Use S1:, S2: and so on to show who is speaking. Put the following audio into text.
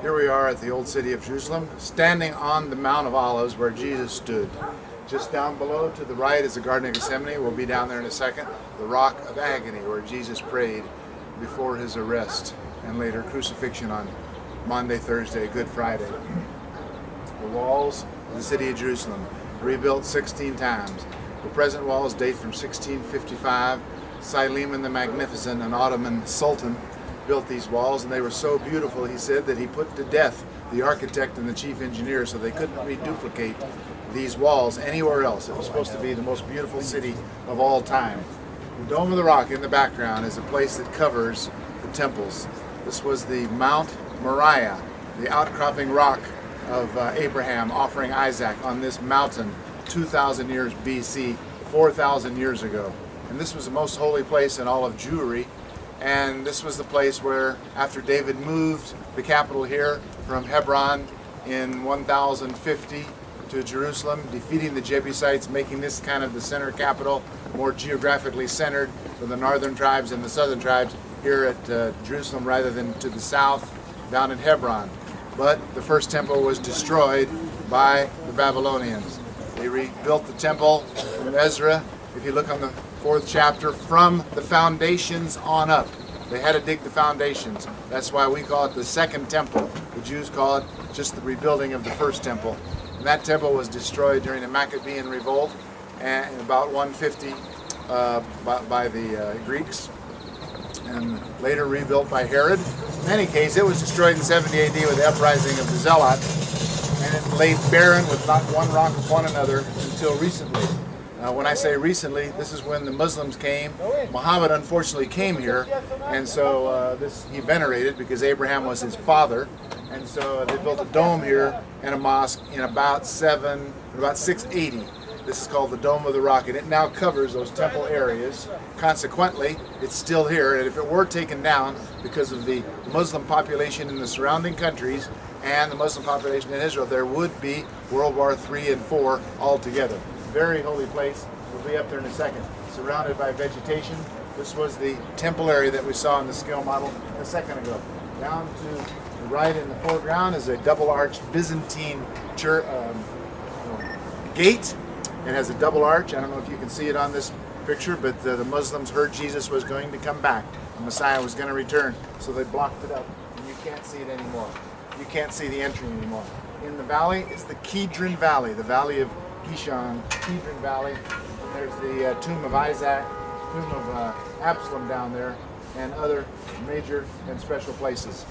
S1: Here we are at the old city of Jerusalem, standing on the Mount of Olives where Jesus stood. Just down below to the right is the Garden of Gethsemane. We'll be down there in a second. The Rock of Agony, where Jesus prayed before his arrest and later crucifixion on Maundy, Thursday, Good Friday. The walls of the city of Jerusalem, rebuilt 16 times. The present walls date from 1655. Suleiman the Magnificent, an Ottoman sultan, built these walls, and they were so beautiful, he said, that he put to death the architect and the chief engineer so they couldn't reduplicate these walls anywhere else. It was supposed to be the most beautiful city of all time. The Dome of the Rock in the background is a place that covers the temples. This was the Mount Moriah, the outcropping rock of Abraham offering Isaac on this mountain 2,000 years BC, 4,000 years ago. And this was the most holy place in all of Jewry. And this was the place where, after David moved the capital here from Hebron in 1050 to Jerusalem, defeating the Jebusites, making this kind of the center capital, more geographically centered for the northern tribes and the southern tribes here at Jerusalem rather than to the south down in Hebron. But the first temple was destroyed by the Babylonians. They rebuilt the temple from Ezra. If you look on the 4th chapter, from the foundations on up. They had to dig the foundations. That's why we call it the second temple. The Jews call it just the rebuilding of the first temple. And that temple was destroyed during the Maccabean revolt and about 150 by the Greeks, and later rebuilt by Herod. In any case, it was destroyed in 70 AD with the uprising of the Zealots, and it lay barren with not one rock upon another until recently. When I say recently, this is when the Muslims came. Muhammad unfortunately came here, and so this he venerated because Abraham was his father, and so they built a dome here and a mosque in about 680. This is called the Dome of the Rock, and it now covers those temple areas. Consequently, it's still here, and if it were taken down because of the Muslim population in the surrounding countries and the Muslim population in Israel, there would be World War III and IV altogether. Very holy place. We'll be up there in a second. Surrounded by vegetation. This was the temple area that we saw in the scale model a second ago. Down to the right in the foreground is a double-arched Byzantine church, gate. It has a double arch. I don't know if you can see it on this picture, but the Muslims heard Jesus was going to come back. The Messiah was going to return, so they blocked it up, and you can't see it anymore. You can't see the entry anymore. In the valley is the Kidron Valley, the valley of Kishon, Kidron Valley. And there's the tomb of Isaac, tomb of Absalom down there, and other major and special places.